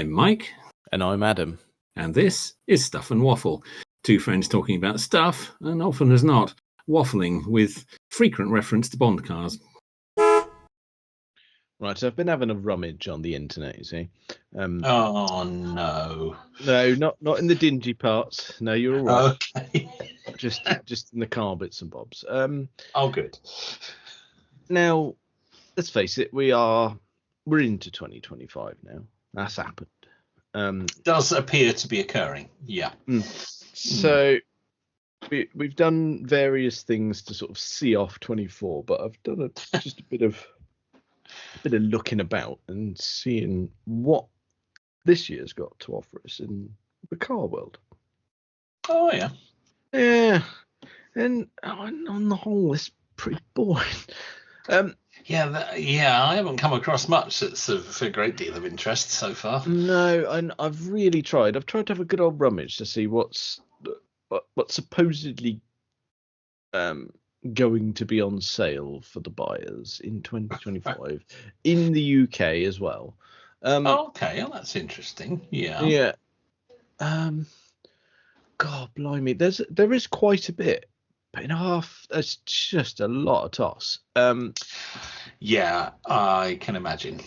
I'm Mike. And I'm Adam. And this is Stuff and Waffle. Two friends talking about stuff, and often as not, waffling with frequent reference to Bond cars. Right, so I've been having a rummage on the internet, you see. Oh, no. No, not in the dingy parts. No, you're all right. Okay. just in the car bits and bobs. Oh, good. Now, let's face it, we're into 2025 now. That's happened. Does appear to be occurring, yeah. So we've done various things to sort of see off 24, but I've done just a bit of looking about and seeing what this year's got to offer us in the car world. Oh, yeah. Yeah, and on the whole, it's pretty boring. Yeah, I haven't come across much that's of a great deal of interest so far. No, and I've really tried. I've tried to have a good old rummage to see what's supposedly going to be on sale for the buyers in 2025 in the UK as well. Okay, that's interesting. Yeah. Yeah. God blimey, there is quite a bit. But in half, that's just a lot of toss. Yeah, I can imagine.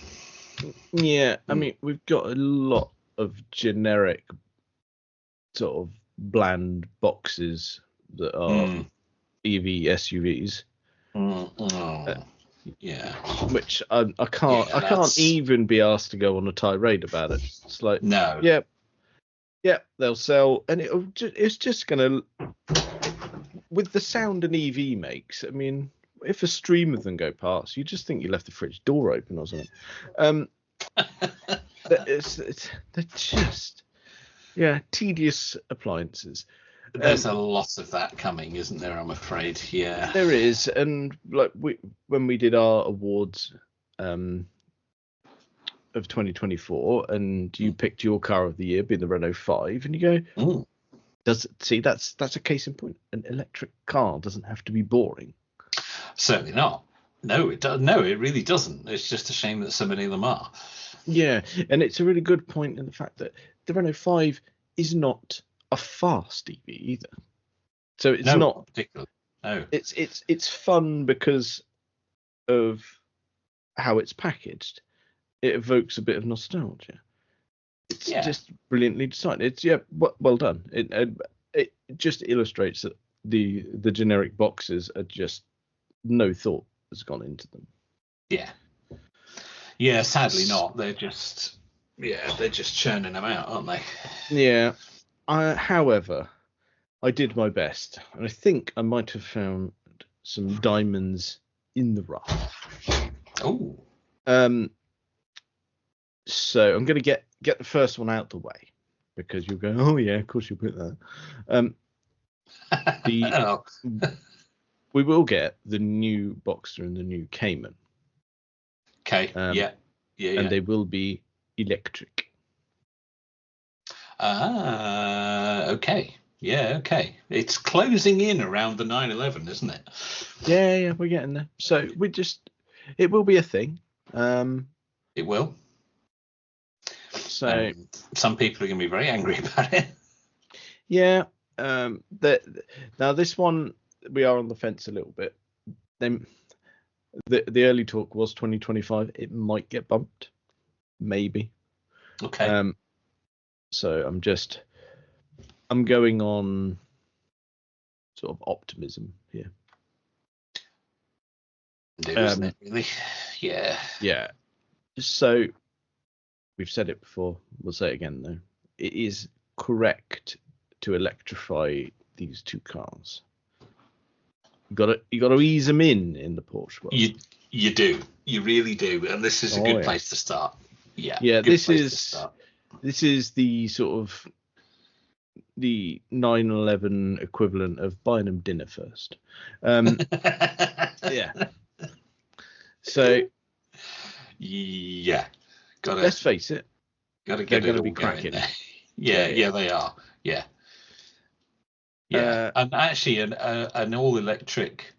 Yeah, I mean, we've got a lot of generic sort of bland boxes that are EV SUVs. Yeah. Which I can't even be asked to go on a tirade about it. It's like, no. Yeah, they'll sell, and it's just gonna, with the sound an EV makes. I mean, if a stream of them go past, you just think you left the fridge door open or something. They're just tedious appliances. There's a lot of that coming, isn't there? I'm afraid. Yeah, there is, and like when we did our awards of 2024, and you picked your car of the year being the Renault 5, and you go, that's a case in point. An electric car doesn't have to be boring. Certainly not. No, it does. No, it really doesn't. It's just a shame that so many of them are. Yeah, and it's a really good point in the fact that the Renault 5 is not a fast EV either. So it's not particularly. No, it's fun because of how it's packaged. It evokes a bit of nostalgia. It's just brilliantly designed. It's well done. It just illustrates that the generic boxes are just no thought has gone into them. Yeah. Sadly not. They're just churning them out, aren't they? Yeah. However, I did my best, and I think I might have found some diamonds in the rough. Oh. So I'm going to get the first one out the way, because you'll go, oh yeah, of course you'll put that. We will get the new Boxster and the new Cayman. Okay. Yeah. And they will be electric. Okay. Yeah. Okay. It's closing in around the 911, isn't it? Yeah, we're getting there. So it will be a thing. It will. So some people are going to be very angry about it. Yeah. Now this one, we are on the fence a little bit. Then the early talk was 2025. It might get bumped, maybe. Okay. So I'm going on sort of optimism here. Isn't it really? Yeah. Yeah. So we've said it before. We'll say it again though. It is correct to electrify these two cars. You got to ease them in the Porsche world. You do. You really do. And this is a good place to start. Yeah. Yeah. This is the sort of the 911 equivalent of buying them dinner first. Yeah. So. Yeah. Let's face it. They're going to be cracking. Yeah, they are. Yeah. Yeah, and actually, an all-electric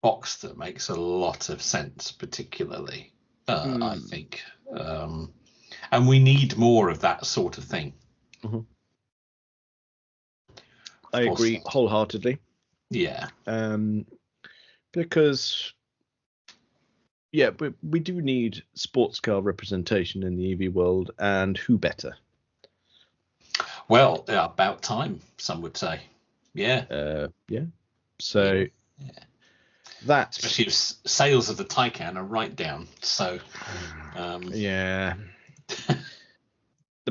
Boxster makes a lot of sense, particularly, I think. And we need more of that sort of thing. Mm-hmm. I agree wholeheartedly. Yeah. Because, we do need sports car representation in the EV world, and who better? Well, about time, some would say. Yeah. So that, especially if sales of the Taycan are right down. So the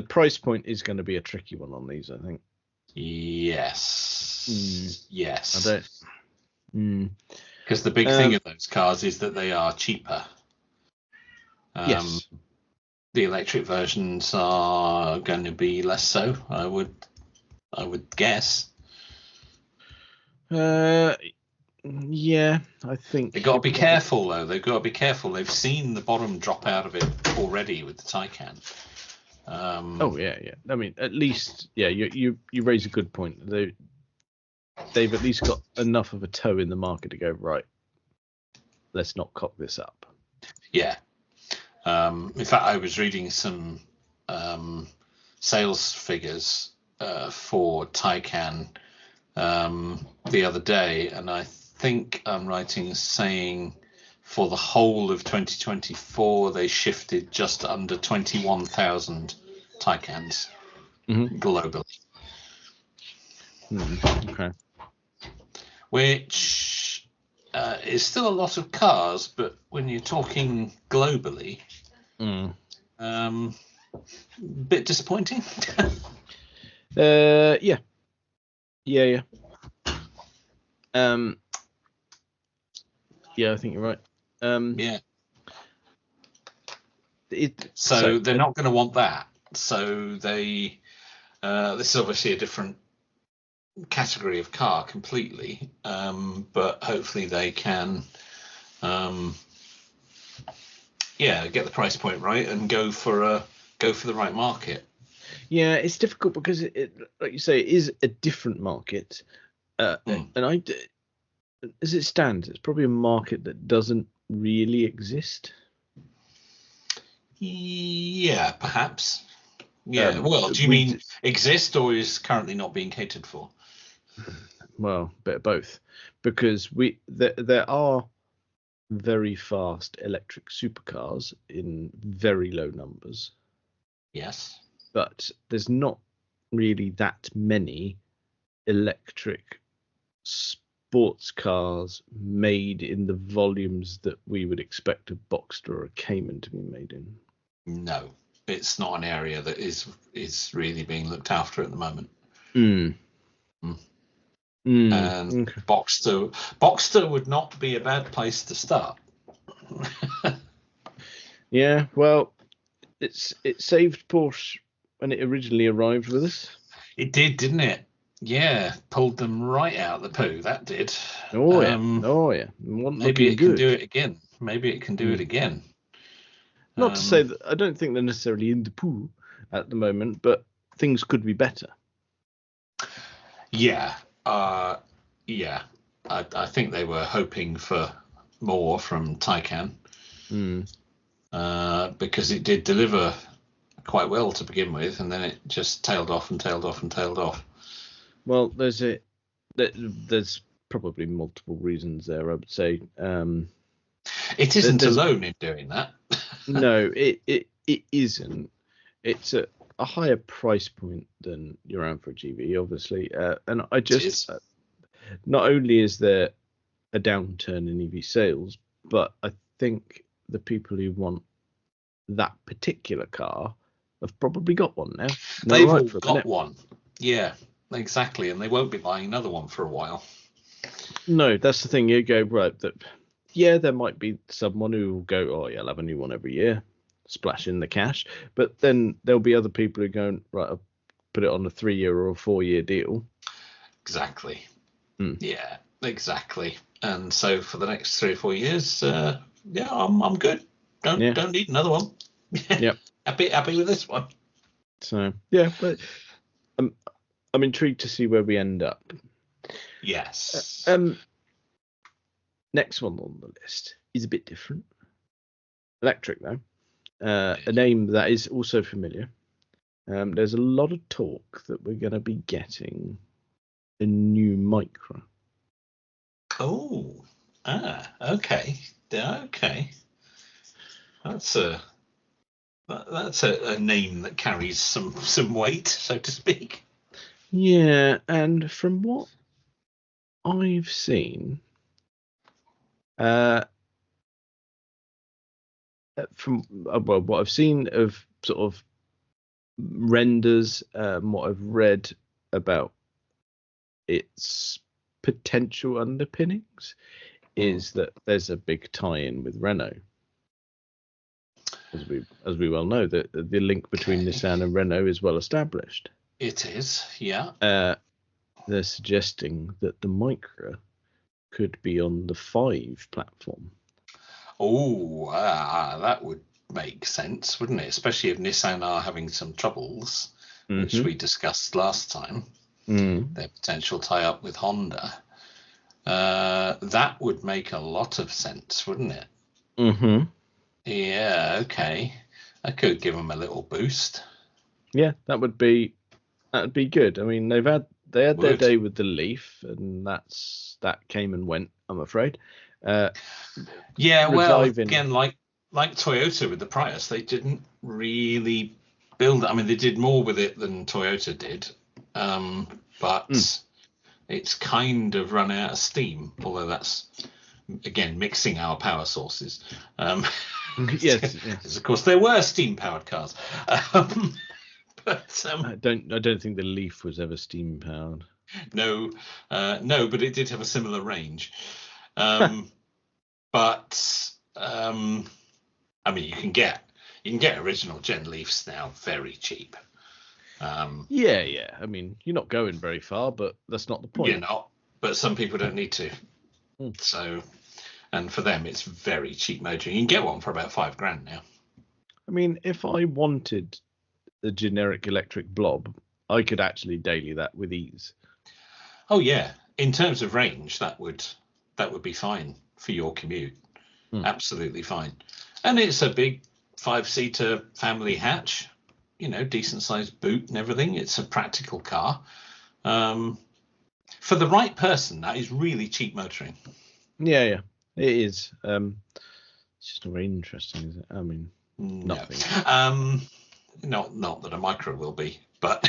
price point is going to be a tricky one on these, I think. Yes. Yes. I don't. Because the big thing of those cars is that they are cheaper. Yes. The electric versions are going to be less so, I would guess. Yeah, I think They've got to be careful, though. They've got to be careful. They've seen the bottom drop out of it already with the Taycan. I mean, at least, you raise a good point. They've at least got enough of a toe in the market to go, right, let's not cock this up. Yeah. In fact, I was reading some sales figures for Taycan the other day, and I think I'm saying for the whole of 2024 they shifted just under 21,000 Taycans globally. Okay. Which is still a lot of cars, but when you're talking globally, bit disappointing. Yeah. I think you're right. So they're not going to want that. So they, this is obviously a different category of car completely, but hopefully they can, get the price point right and go for the right market. Yeah, it's difficult because it like you say, it is a different market, and as it stands, it's probably a market that doesn't really exist. Yeah, perhaps. Yeah. Well, do you mean exist or is currently not being catered for? Well, a bit of both, because there are very fast electric supercars in very low numbers. Yes. But there's not really that many electric sports cars made in the volumes that we would expect a Boxster or a Cayman to be made in. No, it's not an area that is really being looked after at the moment. And okay. Boxster would not be a bad place to start. Yeah, well, it saved Porsche when it originally arrived with us. It did, didn't it? Yeah, pulled them right out of the poo. That did. Yeah. Maybe it can do it again. Not to say that I don't think they're necessarily in the poo at the moment, but things could be better. Yeah. I think they were hoping for more from Taycan. Because it did deliver quite well to begin with, and then it just tailed off. Well, there's probably multiple reasons there, I would say. It isn't alone in doing that. No, it isn't. It's a higher price point than your average EV, obviously, and I just not only is there a downturn in EV sales, but I think the people who want that particular car have probably got one now. They've all got one. Yeah, exactly, and they won't be buying another one for a while. No, that's the thing. You go, right, there might be someone who will go, I'll have a new one every year, splash in the cash. But then there'll be other people who go, right, I'll put it on a 3-year or a 4-year deal. Exactly. Yeah, exactly. And so for the next 3 or 4 years, I'm good. Don't need another one. Yep. happy with this one. So but I'm intrigued to see where we end up. Yes. Next one on the list is a bit different. Electric though. a name that is also familiar. There's a lot of talk that we're going to be getting a new Micra. Oh, okay. That's a name that carries some weight, so to speak. Yeah, and from what I've seen, what I've seen of sort of renders, what I've read about its potential underpinnings, is that there's a big tie-in with Renault. As we well know, the link between Nissan and Renault is well established. It is, yeah. They're suggesting that the Micra could be on the 5 platform. Oh, that would make sense, wouldn't it? Especially if Nissan are having some troubles, which we discussed last time. Their potential tie-up with Honda. That would make a lot of sense, wouldn't it? Mm-hmm. Yeah, okay. I could give them a little boost. Yeah, that would be good. I mean, they had their day with the Leaf, and that came and went, I'm afraid. Yeah, well, again, like Toyota with the Prius, they didn't really build it. I mean, they did more with it than Toyota did, but it's kind of run out of steam. Although that's, again, mixing our power sources. Yes. Of course, there were steam-powered cars. But I don't think the Leaf was ever steam powered. No, but it did have a similar range. But I mean, you can get original Gen Leafs now very cheap. Yeah. I mean, you're not going very far, but that's not the point. You're not, but some people don't need to. So, and for them, it's very cheap motoring. You can get one for about $5,000 now. I mean, if I wanted the generic electric blob, I could actually daily that with ease. Oh yeah, in terms of range, that would be fine for your commute. Absolutely fine. And it's a big 5-seater family hatch, decent sized boot and everything. It's a practical car. For the right person, that is really cheap motoring. Yeah, it is. It's just not very interesting, is it? I mean, nothing. Not that a Micra will be, but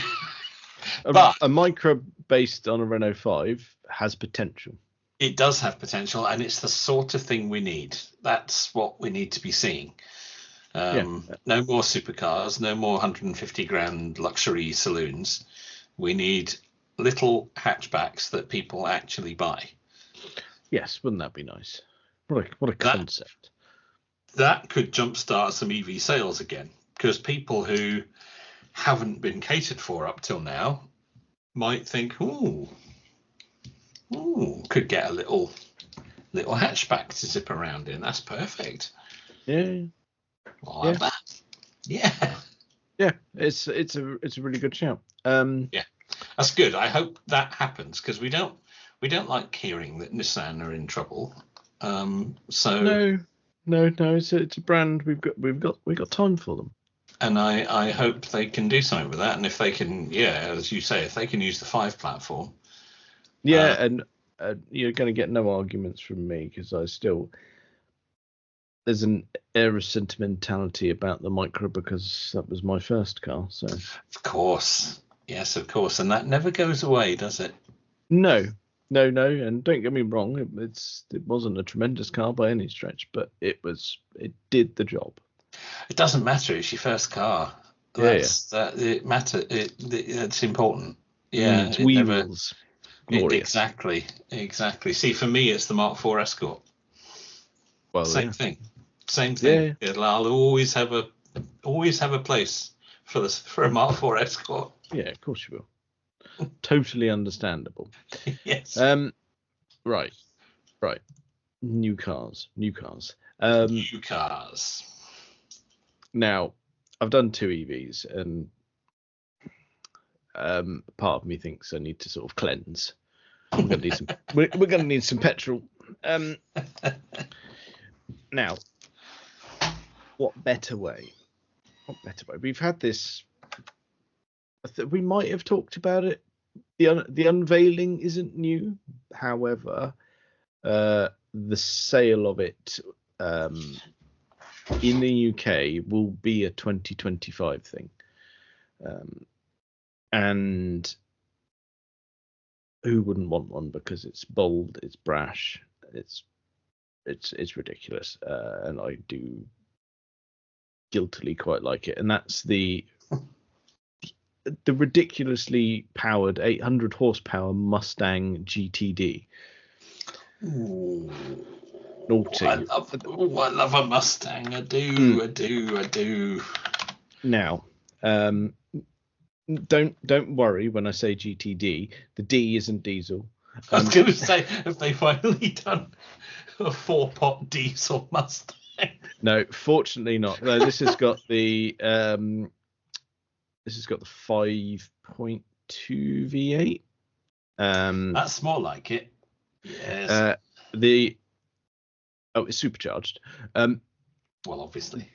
a Micra based on a Renault 5 has potential. It does have potential, and it's the sort of thing we need. That's what we need to be seeing. No more supercars, no more $150,000 luxury saloons. We need little hatchbacks that people actually buy. Yes, wouldn't that be nice? What a concept. That could jumpstart some EV sales again, because people who haven't been catered for up till now might think, could get a little hatchback to zip around in. That's perfect. Yeah. I like that. Yeah. Yeah, it's a really good shout. Yeah, that's good. I hope that happens, because we don't like hearing that Nissan are in trouble. So no, it's a brand we've got time for them. And I hope they can do something with that. And if they can, as you say, if they can use the 5 platform. Yeah, and you're going to get no arguments from me, because there's an air of sentimentality about the Micra, because that was my first car. So of course, yes, of course, and that never goes away, does it? No, and don't get me wrong, it wasn't a tremendous car by any stretch, but it did the job. It doesn't matter. It's your first car. It matters. It's important. Yeah, it's wheels. Glorious. Exactly. See, for me, it's the Mark IV Escort. Well, same thing. Yeah. I'll always have a place for a Mark IV Escort. Yeah, of course you will. Totally understandable. Yes. Right. New cars. New cars. Now, I've done 2 EVs, and part of me thinks I need to sort of cleanse. We're gonna need some petrol. Now, what better way better way. We've had this. We might have talked about it. The unveiling isn't new. However, the sale of it in the UK will be a 2025 thing, and who wouldn't want one? Because it's bold, it's brash, it's ridiculous, and I do guiltily quite like it. And that's the ridiculously powered 800 horsepower Mustang GTD. Ooh. Naughty. I love a Mustang. I do. Now, don't worry when I say GTD. The D isn't diesel. I was going to say, have they finally done a 4-pot diesel Mustang? No, fortunately not. No, this has got the 5.2 V8. That's more like it. Yes. It's supercharged. Well, obviously.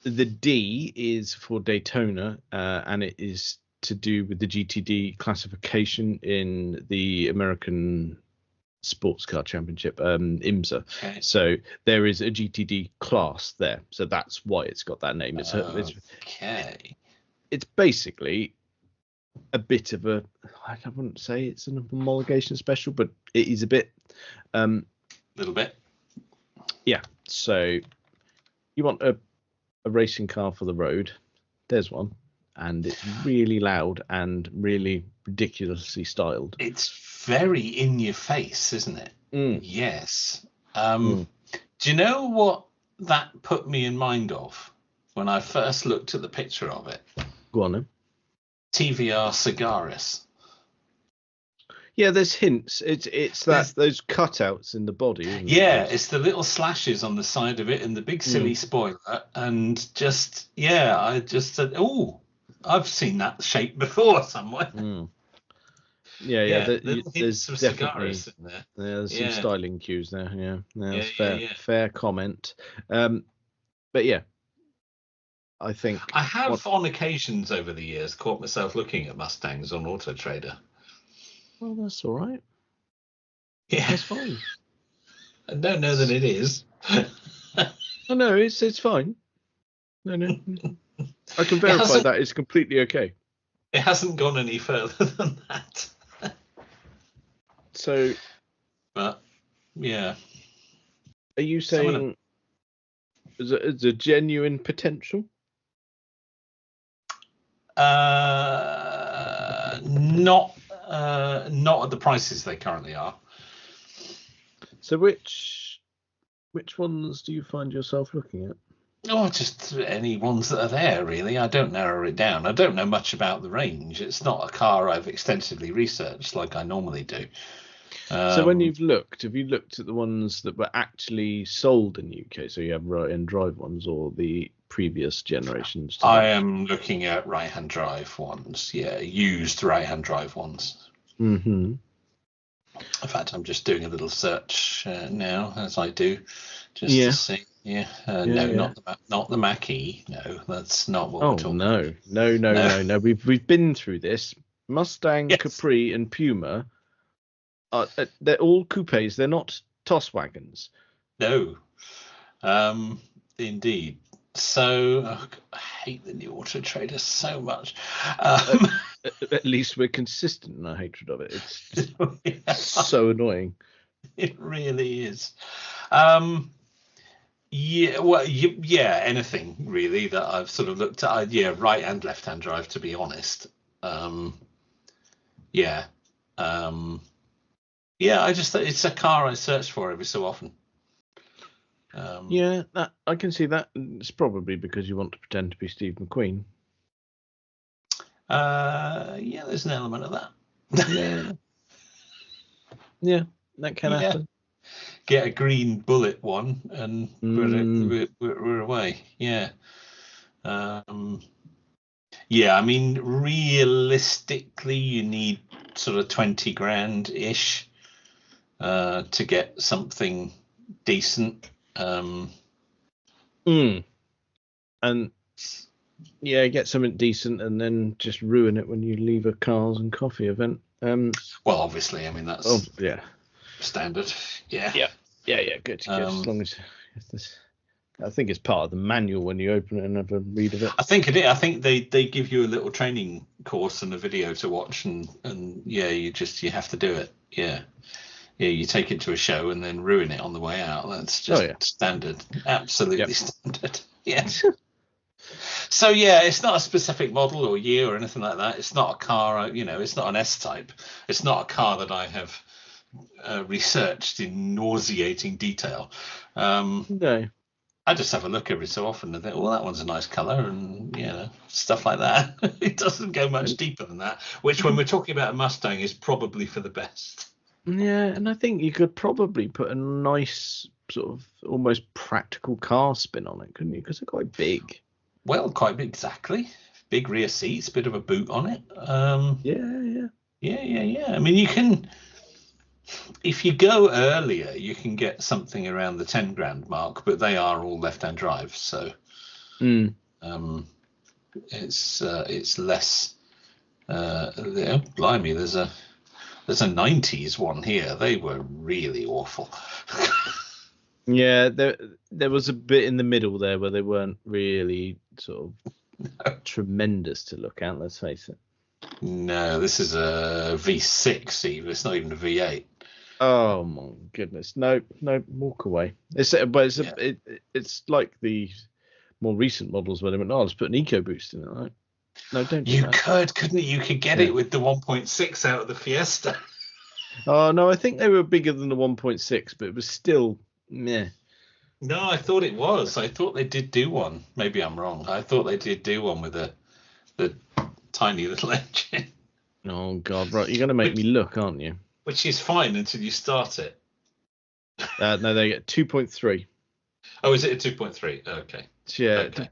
The D is for Daytona, and it is to do with the GTD classification in the American Sports Car Championship, IMSA. Okay. So there is a GTD class there. So that's why it's got that name. It's basically a bit of a, I wouldn't say it's an homologation special, but it is a bit. Little bit. Yeah. So you want a racing car for the road. There's one. And it's really loud and really ridiculously styled. It's very in your face, isn't it? Yes. Do you know what that put me in mind of when I first looked at the picture of it? Go on then. TVR Cigaris. Yeah, there's hints. It's those cutouts in the body. Isn't it? It's the little slashes on the side of it and the big silly spoiler, and I just said, "Oh, I've seen that shape before somewhere." Yeah. There's definitely in there. Yeah, there's some styling cues there. Yeah, that's fair comment. But yeah, I think I have on occasions over the years caught myself looking at Mustangs on Auto Trader. Well, that's all right. Yeah, that's fine. I don't know that it is. Oh no, it's fine. No. I can verify that it's completely okay. It hasn't gone any further than that. So, but yeah, are you saying is a genuine potential? Not at the prices they currently are. So which ones do you find yourself looking at? Oh, just any ones that are there, really. I don't narrow it down. I don't know much about the range. It's not a car I've extensively researched like I normally do. So when you've looked, have you looked at the ones that were actually sold in the UK? So you have right-hand drive ones or the previous generations? I am looking at right-hand drive ones. Yeah, used right-hand drive ones. Mm-hmm. In fact, I'm just doing a little search now, as I do, just to see. Not the Mach-E. No, that's not what we're talking about. No. We've been through this. Mustang, Capri, and Puma. They're all coupes. They're not toss wagons. No, indeed. So I hate the new Auto Trader so much. At least we're consistent in our hatred of it. It's so annoying. It really is. Anything really that I've sort of looked at. Right and left hand drive, to be honest. I just thought it's a car I search for every so often. I can see that. It's probably because you want to pretend to be Steve McQueen. There's an element of that. Yeah, that can happen. Get a green bullet one, and we're away. Yeah. I mean, realistically, you need sort of 20 grand ish to get something decent. And Yeah, get something decent and then just ruin it when you leave a cars and coffee event. Well, obviously, I mean that's standard. Yeah. Good. As long as I think it's part of the manual when you open it and have a read of it. I think it is. I think they give you a little training course and a video to watch, and yeah, you have to do it. Yeah, you take it to a show and then ruin it on the way out. That's just standard, absolutely standard. Yeah. So yeah, it's not a specific model or year or anything like that. It's not a car, it's not an S-Type. It's not a car that I have researched in nauseating detail. No. I just have a look every so often and think, well, that one's a nice colour, and stuff like that. It doesn't go much deeper than that, which when we're talking about a Mustang is probably for the best. Yeah, and I think you could probably put a nice sort of almost practical car spin on it, couldn't you? Because they're quite big. Well, quite big, exactly. Big rear seats, bit of a boot on it. Yeah. I mean, you can. If you go earlier, you can get something around the 10 grand mark, but they are all left-hand drive, so it's less. Blimey, there's a 90s one here. They were really awful. Yeah, there was a bit in the middle there where they weren't really sort of tremendous to look at. Let's face it. No, this is a V6 even. It's not even a V8. Oh my goodness! No, walk away. It's like the more recent models where they went, let's put an EcoBoost in it, right? No, don't. Couldn't you? You could get it with the 1.6 out of the Fiesta. Oh no, I think they were bigger than the 1.6, but it was still meh. No, I thought it was. I thought they did do one. Maybe I'm wrong. I thought they did do one with the tiny little engine. Oh God, right! You're gonna make me look, aren't you? Which is fine until you start it. No, they get 2.3. Oh, is it a 2.3? Okay. Yeah. Okay.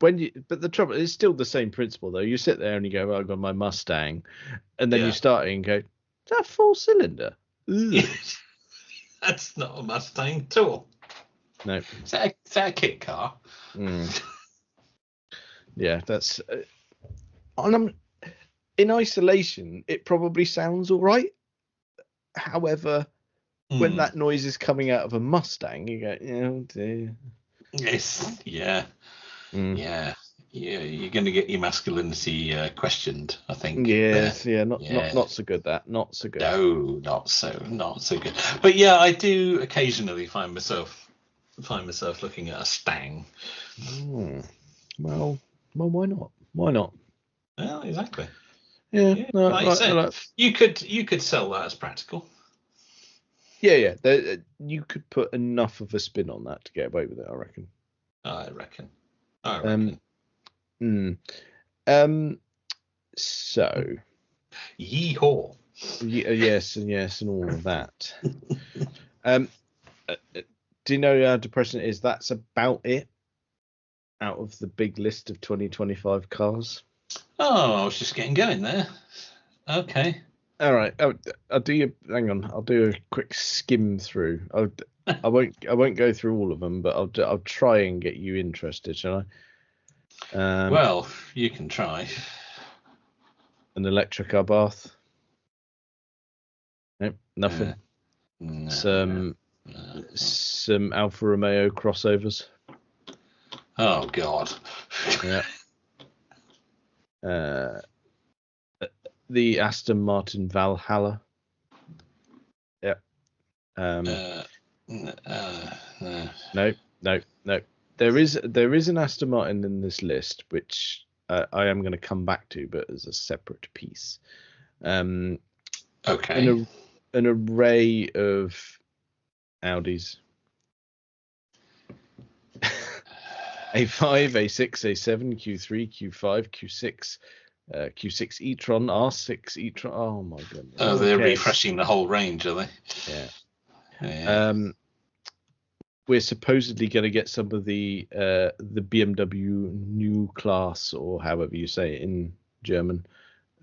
But the trouble is still the same principle though. You sit there and you go, I've got my Mustang, and then you start it and go, is that 4-cylinder? That's not a Mustang at all. No. Is that a kit car? Yeah, that's. In isolation, it probably sounds all right. However, when that noise is coming out of a Mustang, you go, oh dear. Yes, yeah. You're going to get your masculinity questioned, I think. Yes, not so good. Not so good. No, not so good. But yeah, I do occasionally find myself looking at a Stang. Well, why not? Why not? Well, exactly. Yeah, no, like you said, you could sell that as practical. Yeah. You could put enough of a spin on that to get away with it, I reckon. I reckon. So. Yeehaw. Yes, and all of that. Do you know how depressing it is? That's about it out of the big list of 2025 cars. Oh, I was just getting going there. Okay. All right. I'll do hang on. I'll do a quick skim through. I won't go through all of them, but I'll try and get you interested, shall I? Well, you can try. An electric car bath. Nope, nothing. No, some Alfa Romeo crossovers. Oh God. Yeah. The Aston Martin Valhalla. Yeah. No. There is an Aston Martin in this list, which I am going to come back to, but as a separate piece. Okay. An array of Audis. A5, A6, A7, Q3, Q5, Q6, Q6 e-tron, R6 e-tron. Oh my goodness. Oh, they're refreshing the whole range, are they? Yeah. We're supposedly going to get some of the BMW new class, or however you say it in German.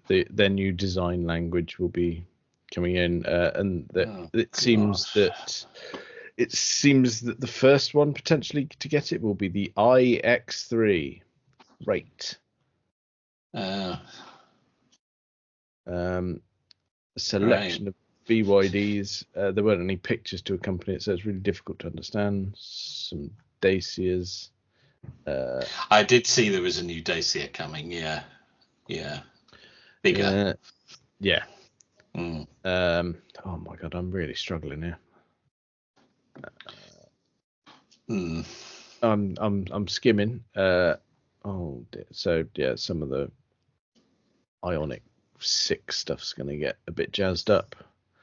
Their new design language will be coming in, and it seems that the first one potentially to get it will be the iX3 rate. A selection of BYDs. There weren't any pictures to accompany it, so it's really difficult to understand. Some Dacias. I did see there was a new Dacia coming. Yeah. Bigger. Yeah. Oh my god, I'm really struggling here. I'm skimming. Oh dear. So yeah, some of the Ioniq 6 stuff's going to get a bit jazzed up.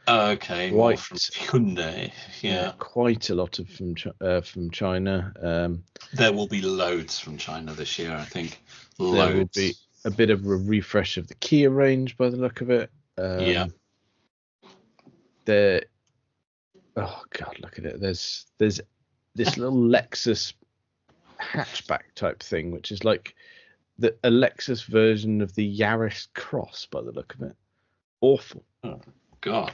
Okay, more from Hyundai. Yeah, quite a lot of from China. There will be loads from China this year, I think. Loads. There will be a bit of a refresh of the Kia range by the look of it. Oh god, look at it. There's this little Lexus hatchback type thing, which is like a Lexus version of the Yaris Cross by the look of it. Awful. Oh god,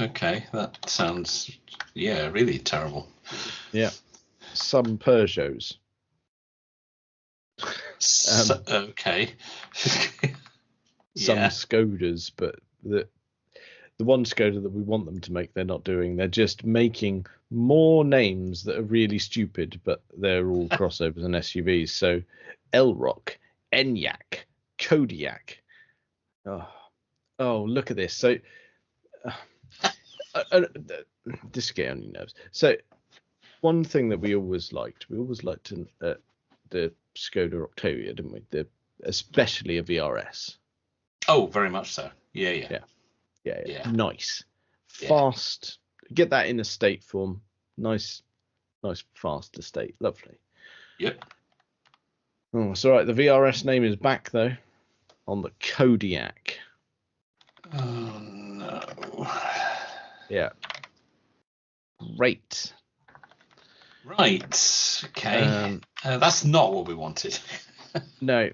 okay, that sounds really terrible. Yeah, some Peugeots. Okay. Some Skodas, but the one Skoda that we want them to make, they're not doing. They're just making more names that are really stupid, but they're all crossovers and SUVs. So Elrock, Enyaq, Kodiaq. Oh, look at this. So this is getting on your nerves. So one thing that we always liked the Skoda Octavia, didn't we? Especially a VRS. Oh, very much so. Yeah. Nice, fast. Get that in estate form. Nice, fast estate. Lovely. Yep. Oh, it's all right. The VRS name is back though, on the Kodiaq. Oh no. Yeah. Great. Right. Okay. That's not what we wanted. No.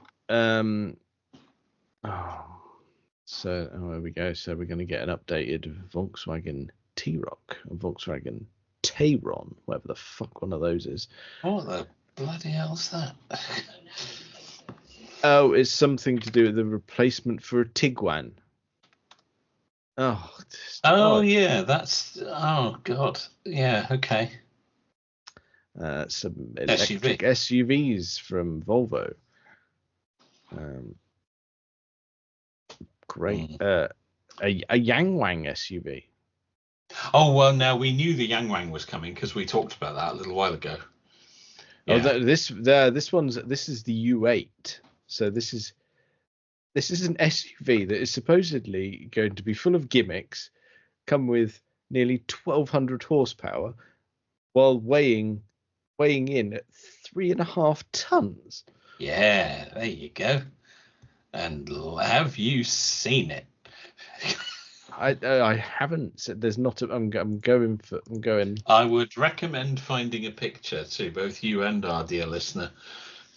So there we go. So we're going to get an updated Volkswagen T-Roc, a Volkswagen Tayron, whatever the fuck one of those is. What the bloody hell's that? Oh, it's something to do with the replacement for a Tiguan. Yeah, that's. Oh god. Yeah. Okay. Some electric SUVs from Volvo. Great. A Yangwang SUV. Oh well, now we knew the Yangwang was coming because we talked about that a little while ago. Yeah. This is the U8. So this is an SUV that is supposedly going to be full of gimmicks, come with nearly 1,200 horsepower, while weighing in at 3.5 tons. Yeah, there you go. And have you seen it? I haven't. There's not. I'm going. I would recommend finding a picture to both you and our dear listener.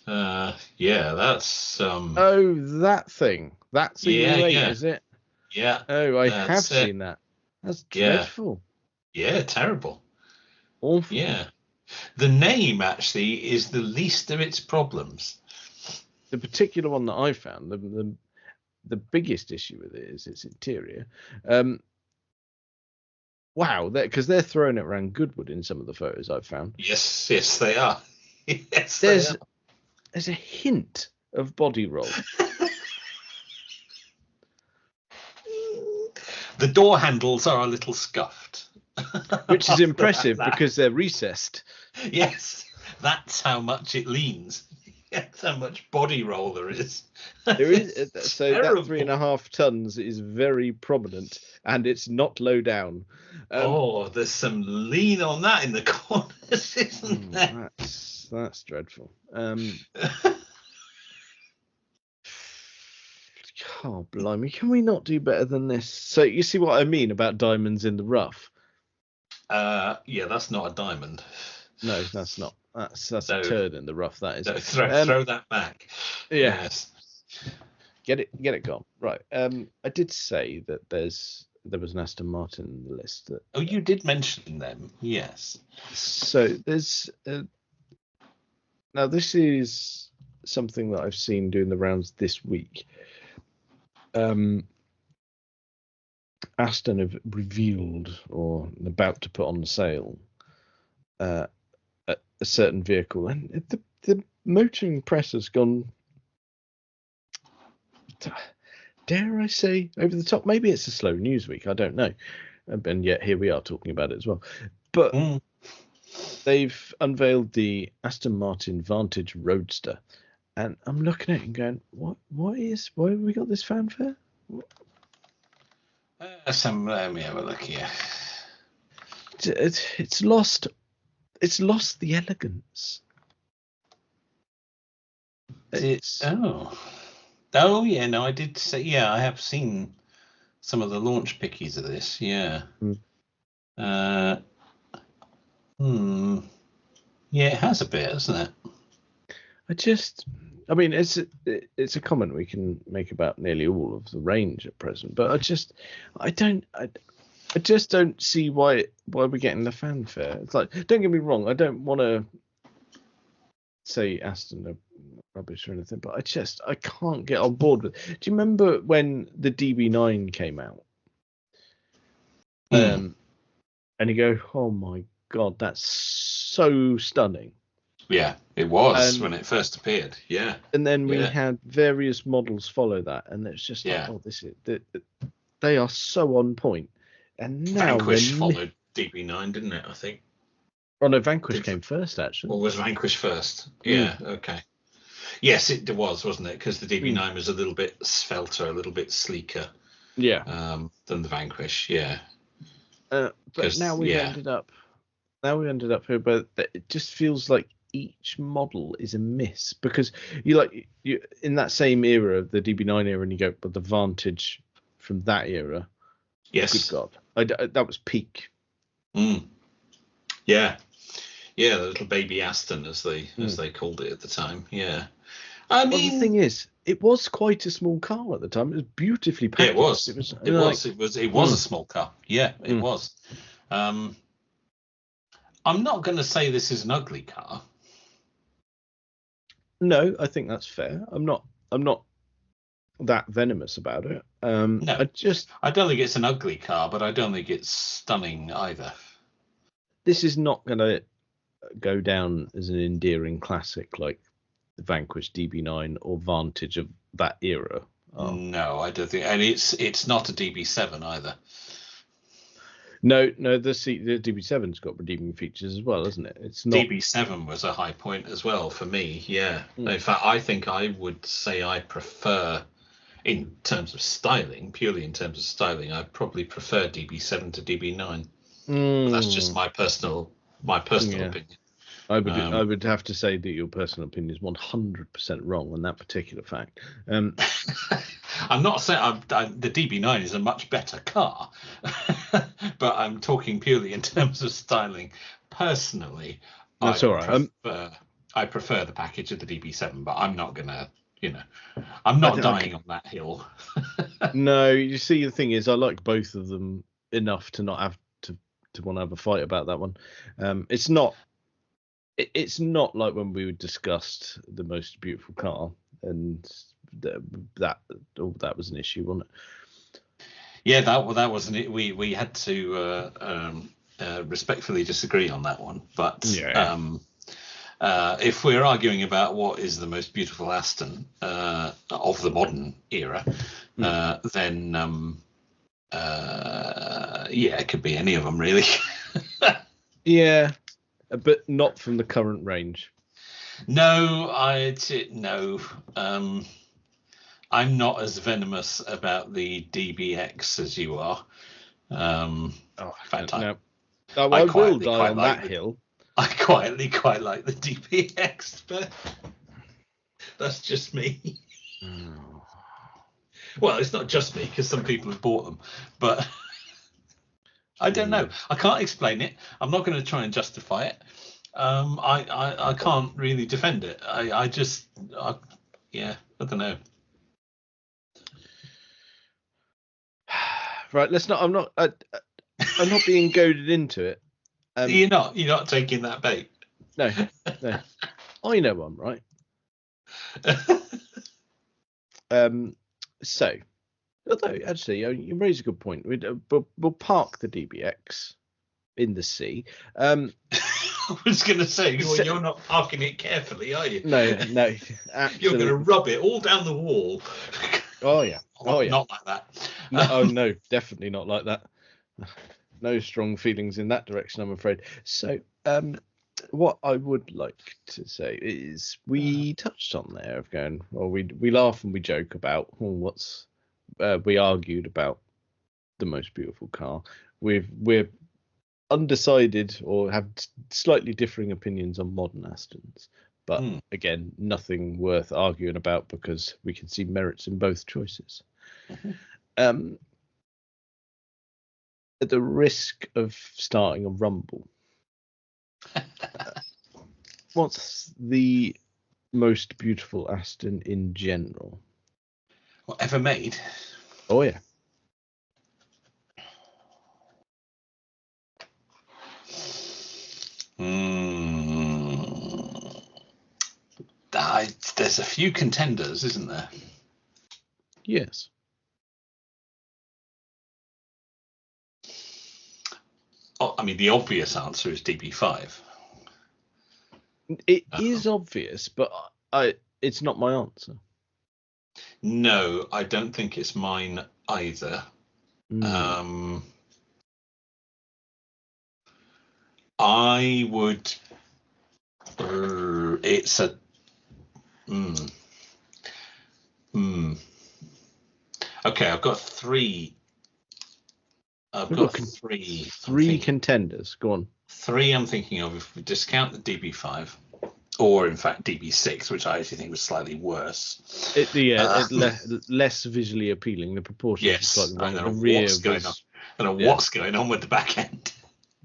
That's. Oh, that thing. That's a U8, is it? Yeah. Oh, I have seen that. That's dreadful. Yeah, terrible. Awful. Yeah. The name actually is the least of its problems. The particular one that I found, the biggest issue with it is its interior. Wow, because they're throwing it around Goodwood in some of the photos I've found. Yes, they are. Yes, there's a hint of body roll. The door handles are a little scuffed, which is impressive because they're recessed. Yes, that's how much it leans. That's how much body roll there is. There is. So terrible. That 3.5 tons is very prominent, and it's not low down. There's some lean on that in the corners, isn't there? That's dreadful. Oh, blimey, can we not do better than this? So you see what I mean about diamonds in the rough? Yeah, that's not a diamond. No, that's not. That's a turd in the rough. That is. Throw that back. Yeah. Yes. Get it gone. Right. I did say that there was an Aston Martin in the list. Oh, you did mention them. Yes. So there's. Now this is something that I've seen doing the rounds this week. Aston have revealed or about to put on sale a certain vehicle, and the motoring press has gone, dare I say, over the top. Maybe it's a slow news week, I don't know, and yet here we are talking about it as well. But they've unveiled the Aston Martin Vantage Roadster, and I'm looking at it and going, why have we got this fanfare? Let me have a look here. It's lost the elegance. Oh yeah, no, I did say, yeah, I have seen some of the launch pickies of this, yeah. Yeah, it has a bit, hasn't it? I mean, it's a comment we can make about nearly all of the range at present, but I just don't see why we're getting the fanfare. It's like, don't get me wrong, I don't want to say Aston are rubbish or anything, but I can't get on board with it. Do you remember when the DB9 came out? And you go, oh my God, that's so stunning. Yeah, it was when it first appeared. Yeah. And then we had various models follow that, and it's just like, oh, they are so on point. And now Vanquish followed DB9, didn't it? I think. Oh no, Vanquish came first, actually. Or was Vanquish first? Yeah. Okay. Yes, it was, wasn't it? Because the DB9 was a little bit svelter, a little bit sleeker. Yeah. Than the Vanquish. Yeah. But now we ended up here, but it just feels like each model is a miss, because you in that same era, the DB9 era, and you go, but the Vantage from that era. Yes. Good God, that was peak. Yeah, the little baby Aston, as they called it at the time. Yeah, I mean, the thing is, it was quite a small car at the time. It was beautifully packaged. It was a small car. Yeah, it was. I'm not going to say this is an ugly car. No, I think that's fair. I'm not that venomous about it. No, I don't think it's an ugly car, but I don't think it's stunning either. This is not going to go down as an endearing classic like the Vanquish DB9 or Vantage of that era. No, I don't think, and it's not a DB7 either. No, the DB7's got redeeming features as well, hasn't it? It's not. DB7 was a high point as well for me. Yeah, in fact, I think I would say I prefer, in terms of styling, purely in terms of styling, I probably prefer DB7 to DB9. But that's just my personal opinion. I would have to say that your personal opinion is 100% wrong on that particular fact. I'm not saying the DB9 is a much better car, but I'm talking purely in terms of styling. Personally, that's all right. I prefer the package of the DB7, but I'm not gonna, I'm not dying on that hill. No, you see, the thing is, I like both of them enough to not have to want to have a fight about that one. It's not like when we discussed the most beautiful car, and that was an issue, wasn't it? Yeah, that wasn't it. We had to respectfully disagree on that one. But if we're arguing about what is the most beautiful Aston of the modern era, then it could be any of them, really. Yeah, but not from the current range. No, I'm not as venomous about the DBX as you are. In fact, I will die on that hill. I quietly quite like the DBX, but that's just me. Well, it's not just me, because some people have bought them, but I don't know. I can't explain it. I'm not going to try and justify it. I can't really defend it. I don't know. Right, let's not. I'm not being goaded into it. You're not taking that bait. No. I know I'm right. So, although actually, you raise a good point. We'll park the DBX in the sea. I was going to say, well, you're not parking it carefully, are you? No, absolutely. You're going to rub it all down the wall. Oh yeah. Not like that. No, definitely not like that. No strong feelings in that direction, I'm afraid. So, what I would like to say is we touched on there of going, well, we laugh and we joke about we argued about the most beautiful car. We're undecided or have slightly differing opinions on modern Astons, but again, nothing worth arguing about because we can see merits in both choices. At the risk of starting a rumble, what's the most beautiful Aston in general? What, ever made? Oh yeah. There's a few contenders, isn't there? Yes. Oh, I mean, the obvious answer is DB5. It is obvious, but it's not my answer. No, I don't think it's mine either. I would. It's a. Okay, I've got three. Three contenders. Go on. Three I'm thinking of if we discount the DB5, or in fact DB6, which I actually think was slightly worse. Less visually appealing. The proportions are slightly wrong. I don't know what's going on with the back end.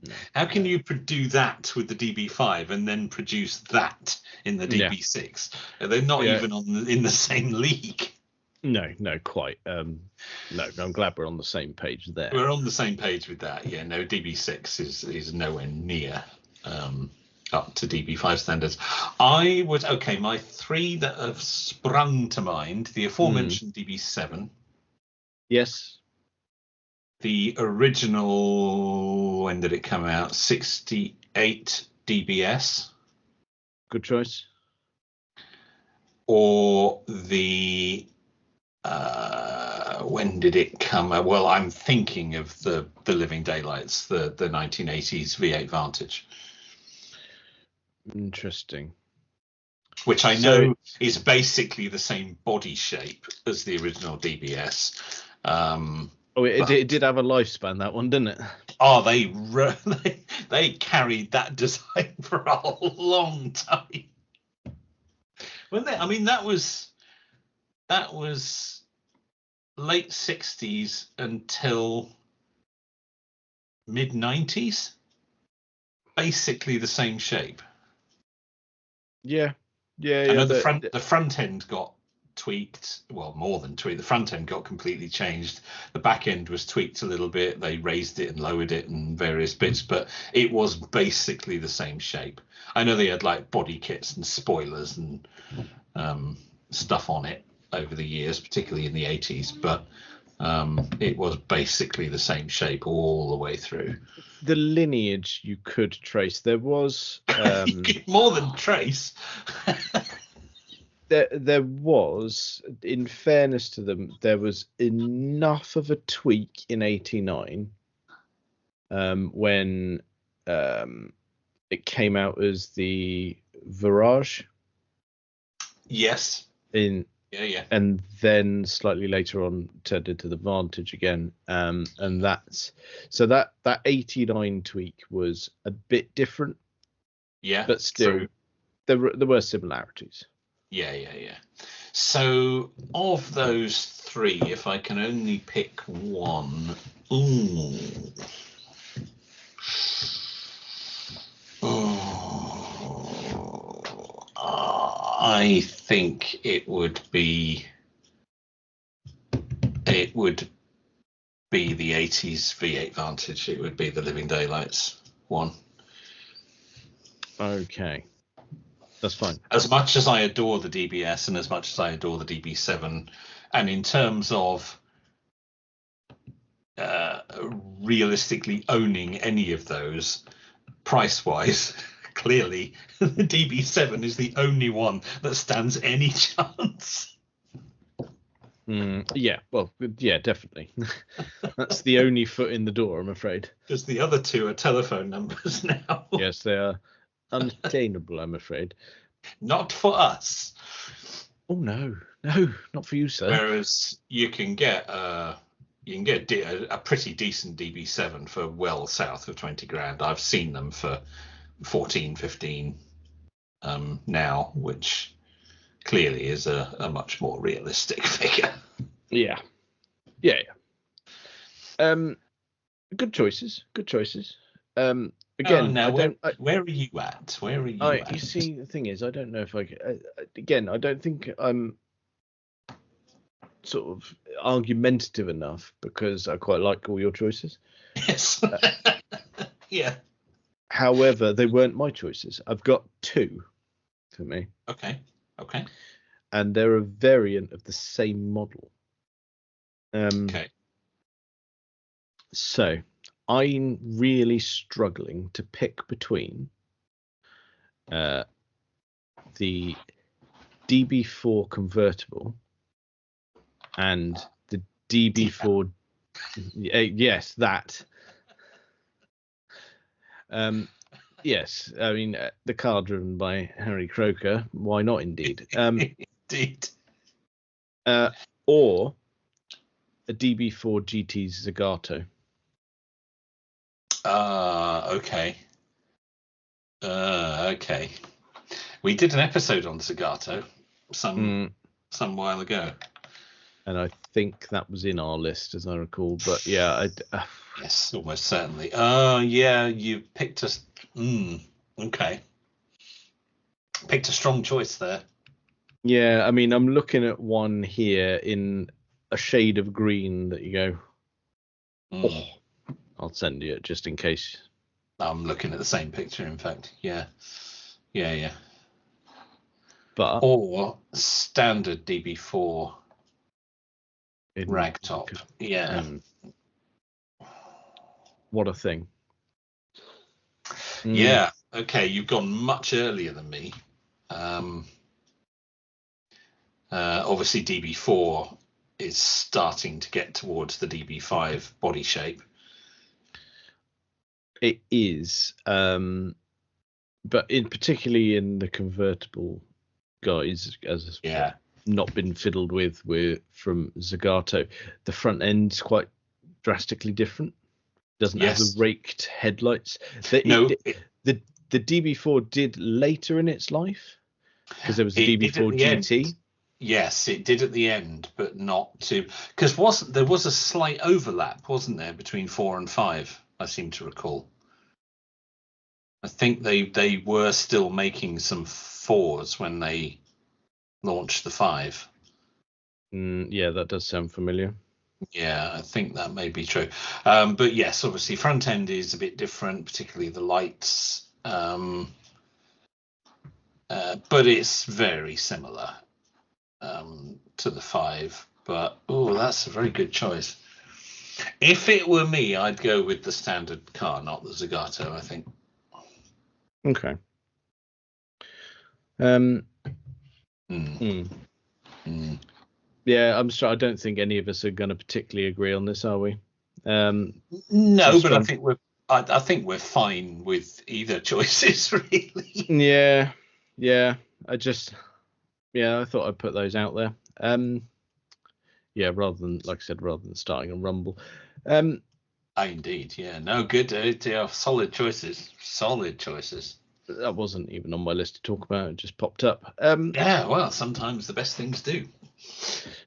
No. How can you do that with the DB5 and then produce that in the DB6? They're not even in the same league. No, quite. No, I'm glad we're on the same page there. We're on the same page with that. Yeah, no, DB6 is nowhere near up to DB5 standards. My three that have sprung to mind: the aforementioned DB7. Yes. The original, when did it come out? 68 DBS. Good choice. Or the when did it come out? Well, I'm thinking of the Living Daylights, the 1980s V8 Vantage. Interesting. Which I know is basically the same body shape as the original DBS. It did have a lifespan, that one, didn't it? Oh, they carried that design for a long time. That was late 60s until mid 90s. Basically the same shape. Yeah. I know the front end got tweaked, well, more than tweaked. The front end got completely changed. The back end was tweaked a little bit. They raised it and lowered it and various bits, but it was basically the same shape. I know they had like body kits and spoilers and stuff on it over the years, particularly in the 80s, but it was basically the same shape all the way through. The lineage you could trace, there was more than trace. There was, in fairness to them, there was enough of a tweak in '89 when it came out as the Virage. Yes. Yeah. And then slightly later on turned into the Vantage again, and that 89 tweak was a bit different. Yeah. But still, there were similarities. Yeah. So, of those three, if I can only pick one, I think it would be the 80s V8 Vantage. It would be the Living Daylights one. Okay. That's fine. As much as I adore the DBS and as much as I adore the DB7, and in terms of realistically owning any of those, price-wise, clearly the DB7 is the only one that stands any chance. Yeah, well, yeah, definitely. That's the only foot in the door, I'm afraid. Because the other two are telephone numbers now. Yes, they are unattainable, I'm afraid. Not for us. Oh no, not for you, sir. Whereas you can get a pretty decent DB7 for well south of 20 grand. I've seen them for 14, 15 now, which clearly is a much more realistic figure. Yeah. Good choices. Again, where are you at? Where are you at? You see, the thing is, I don't know if I don't think I'm sort of argumentative enough, because I quite like all your choices. Yes. Yeah. However, they weren't my choices. I've got two for me. Okay. And they're a variant of the same model. Okay. So I'm really struggling to pick between the DB4 convertible and the DB4. Yes, that. Yes, I mean, the car driven by Harry Croker. Why not, indeed? Indeed. Or a DB4 GT Zagato. Okay. Okay. We did an episode on Zagato some while ago. And I think that was in our list, as I recall. But yeah, yes, almost certainly. Yeah, you picked a. Okay. Picked a strong choice there. Yeah, I mean, I'm looking at one here in a shade of green that you go, oh, I'll send you it just in case. I'm looking at the same picture, in fact. Yeah. But or standard DB4 ragtop. Yeah. What a thing. Yeah. Okay, you've gone much earlier than me. Obviously, DB4 is starting to get towards the DB5 body shape. It is, but particularly in the convertible guys, as not been fiddled with from Zagato, the front end's quite drastically different. Doesn't have the raked headlights. The DB4 did later in its life, because there was a DB4 GT. End. Yes, it did at the end, but not to, because there was a slight overlap, wasn't there, between 4 and 5? I seem to recall. I think they were still making some 4s when they launched the 5. Yeah, that does sound familiar. Yeah, I think that may be true. But yes, obviously front end is a bit different, particularly the lights. But it's very similar to the 5. But that's a very good choice. If it were me, I'd go with the standard car, not the Zagato, I think. Okay. Yeah, I'm sorry. I don't think any of us are going to particularly agree on this, are we? No, but I think we're fine with either choices, really. Yeah. I thought I'd put those out there. Yeah, rather than starting a rumble. Indeed, yeah. No, good. Solid choices. That wasn't even on my list to talk about. It just popped up. Yeah, well, sometimes the best things do.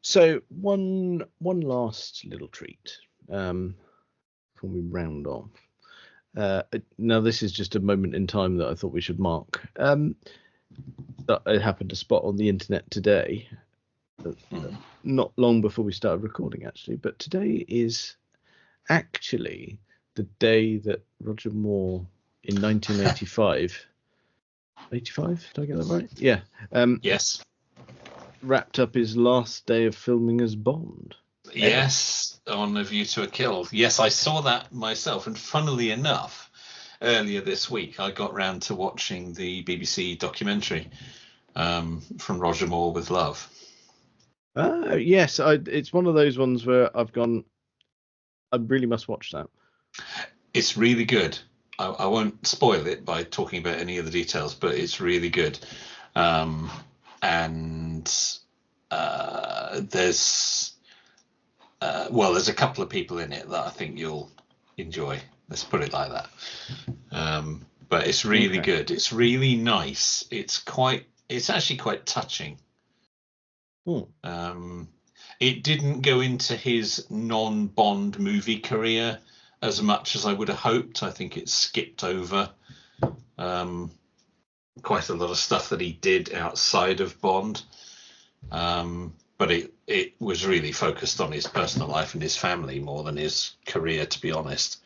So one last little treat before we round off. Now, this is just a moment in time that I thought we should mark. That I happened to spot on the internet today, not long before we started recording, actually. But today is actually the day that Roger Moore, in 1985, 85. Did I get that right? Yeah. Yes. Wrapped up his last day of filming as Bond. Yes, on A View to a Kill. Yes, I saw that myself. And funnily enough, earlier this week, I got round to watching the BBC documentary from Roger Moore with Love. Yes, it's one of those ones where I've gone, I really must watch that. It's really good. I won't spoil it by talking about any of the details, but it's really good. And there's a couple of people in it that I think you'll enjoy. Let's put it like that. But it's really good. It's really nice. It's actually quite touching. It didn't go into his non-Bond movie career as much as I would have hoped. I think it skipped over quite a lot of stuff that he did outside of Bond. But it was really focused on his personal life and his family more than his career, to be honest.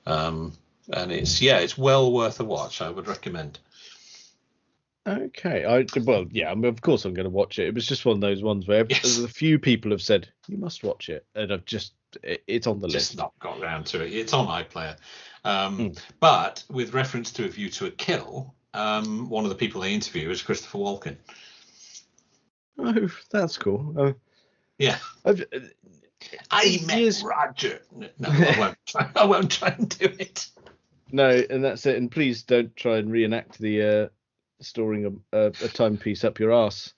And it's well worth a watch. I would recommend. Okay. Of course I'm going to watch it. It was just one of those ones where a few people have said you must watch it, and it's on the list. Just not got round to it. It's on iPlayer. But with reference to A View to a Kill, one of the people they interview is Christopher Walken. Oh, that's cool. Yeah. I met Roger. No, I won't try and do it. No, and that's it. And please don't try and reenact the storing a timepiece up your arse.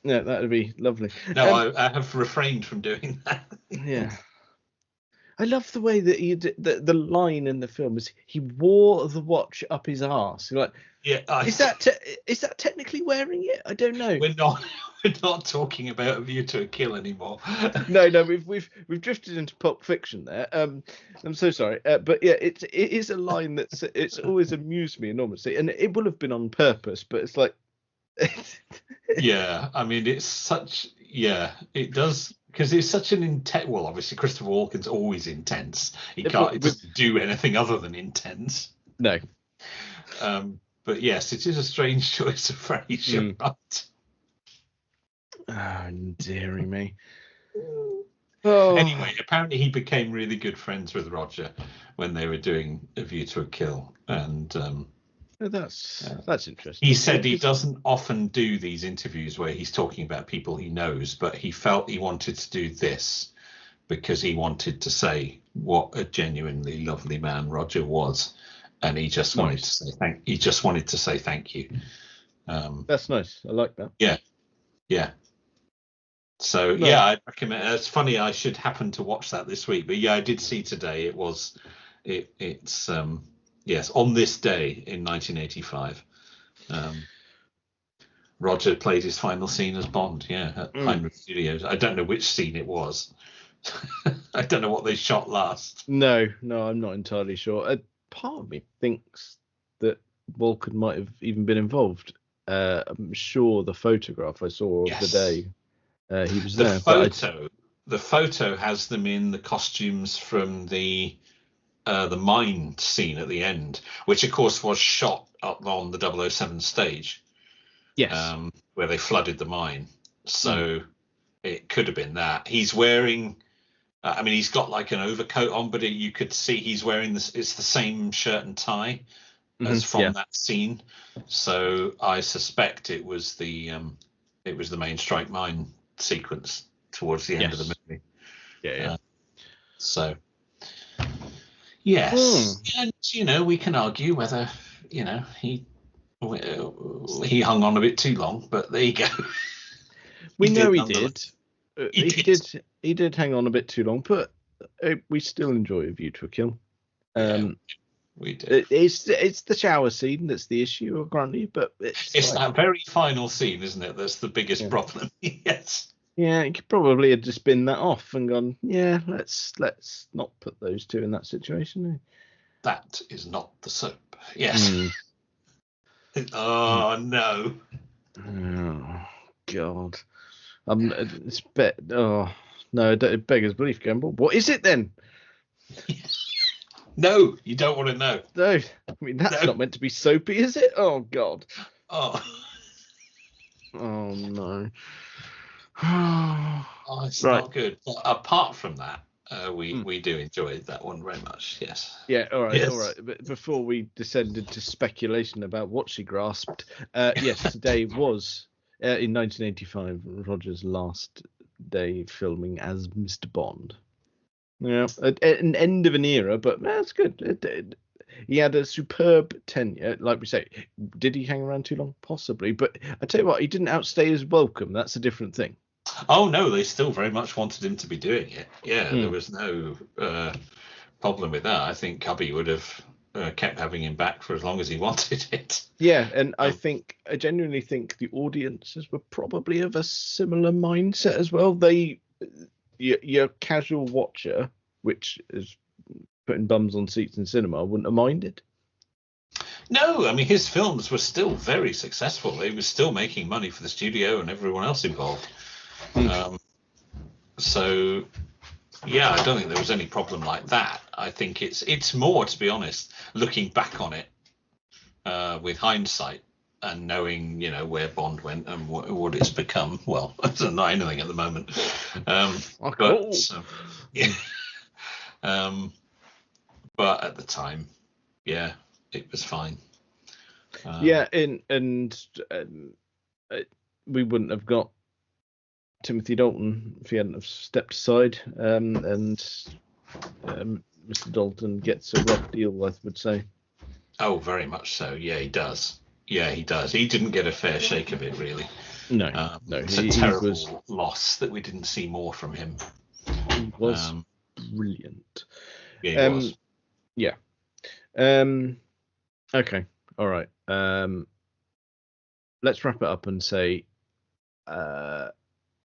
Yeah, that would be lovely. No, I have refrained from doing that. Yeah. I love the way that the line in the film is he wore the watch up his arse. You're like, yeah, is that technically wearing it? I don't know. We're not talking about A View to a Kill anymore. No, we've drifted into Pulp Fiction there. I'm so sorry, but yeah, it is a line it's always amused me enormously, and it will have been on purpose, but it's like, yeah, I mean, it's such, it does. Because it's such an intense. Well, obviously, Christopher Walken's always intense. He doesn't do anything other than intense. No. But yes, it is a strange choice of phrase. You're right. Oh, dearie me. Anyway, apparently he became really good friends with Roger when they were doing A View to a Kill, and that's interesting. He said he doesn't often do these interviews where he's talking about people he knows, but he felt he wanted to do this because he wanted to say what a genuinely lovely man Roger was, and he just wanted to say thank. He just wanted to say thank you. That's nice. I like that. Yeah. So I recommend. It's funny. I should happen to watch that this week, but I did see today. It's yes, on this day in 1985, Roger played his final scene as Bond. Yeah, at Pinewood Studios. I don't know which scene it was. I don't know what they shot last. No, I'm not entirely sure. Part of me thinks that Walken might have even been involved. I'm sure the photograph I saw of the day, he was there. The photo has them in the costumes from the mine scene at the end, which of course was shot up on the 007 stage. Yes. Where they flooded the mine. So it could have been that. He's wearing, he's got like an overcoat on, but you could see he's wearing this. It's the same shirt and tie as from that scene. So I suspect it was the main strike mine sequence towards the end of the movie. Yeah. So. Yes, and we can argue whether he hung on a bit too long, but there you go. We know he did. He did hang on a bit too long, but we still enjoy A View to a Kill. We did. It's the shower scene that's the issue, apparently, but it's that very final scene, isn't it? That's the biggest problem. Yes. Yeah, you could probably have just been that off and gone, let's not put those two in that situation. That is not the soap. Yes. Oh, no. Oh, God. It's no, it beggars belief, Gamble. What is it then? No, you don't want to know. No, I mean that's not meant to be soapy, is it? Oh God. Oh. Oh no. Oh, it's not good. But apart from that, we do enjoy that one very much. Yes. Yeah. All right. Yes. All right. But before we descended to speculation about what she grasped, yes, today was in 1985 Roger's last day filming as Mr. Bond. Yeah, an end of an era, but that's good. He had a superb tenure, like we say. Did he hang around too long? Possibly, but I tell you what, he didn't outstay his welcome. That's a different thing. Oh no, they still very much wanted him to be doing it. Yeah, there was no problem with that. I think Cubby would have kept having him back for as long as he wanted it. Yeah, and I genuinely think the audiences were probably of a similar mindset as well. Your casual watcher, which is putting bums on seats in cinema, wouldn't have minded. No, I mean his films were still very successful. He was still making money for the studio and everyone else involved. So yeah, I don't think there was any problem like that. I think it's more, to be honest, looking back on it with hindsight and knowing, where Bond went and what it's become. Well, I don't know anything at the moment. But at the time, yeah, it was fine. We wouldn't have got Timothy Dalton if he hadn't have stepped aside, and Mr. Dalton gets a rough deal, I would say. Oh, very much so. Yeah, he does. He didn't get a fair shake of it, really. No. It's a terrible loss that we didn't see more from him. He was brilliant. Yeah, he was. Yeah. Okay. All right. Let's wrap it up and say,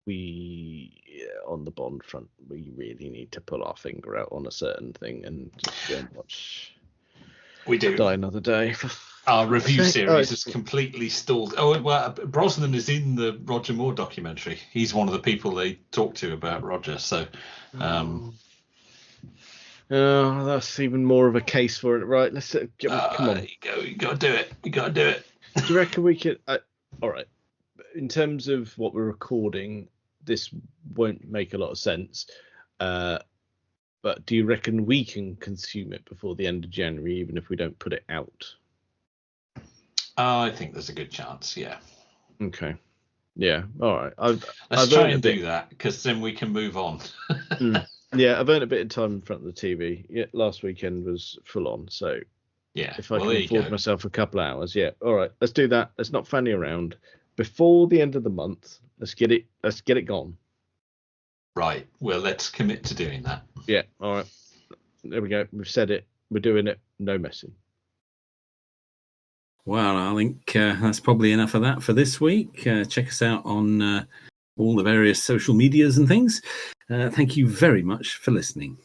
we on the Bond front, we really need to pull our finger out on a certain thing and just go and watch. We do. Die Another Day. Our review series is completely stalled. Oh, well, Brosnan is in the Roger Moore documentary. He's one of the people they talk to about Roger. So, that's even more of a case for it, right? Let's come on. You got to do it. You got to do it. Do you reckon we could? All right. In terms of what we're recording, this won't make a lot of sense. But do you reckon we can consume it before the end of January, even if we don't put it out? I think there's a good chance. Yeah. Okay. Yeah. All right. Let's try and do that, because then we can move on. Yeah, I've earned a bit of time in front of the TV. Yeah, last weekend was full on, so yeah. If I can afford myself a couple of hours, yeah. All right, let's do that. Let's not fanny around. Before the end of the month, let's get it gone. Right. Well, let's commit to doing that. Yeah. All right. There we go. We've said it. We're doing it. No messing. Well, I think that's probably enough of that for this week. Check us out on all the various social medias and things. Thank you very much for listening.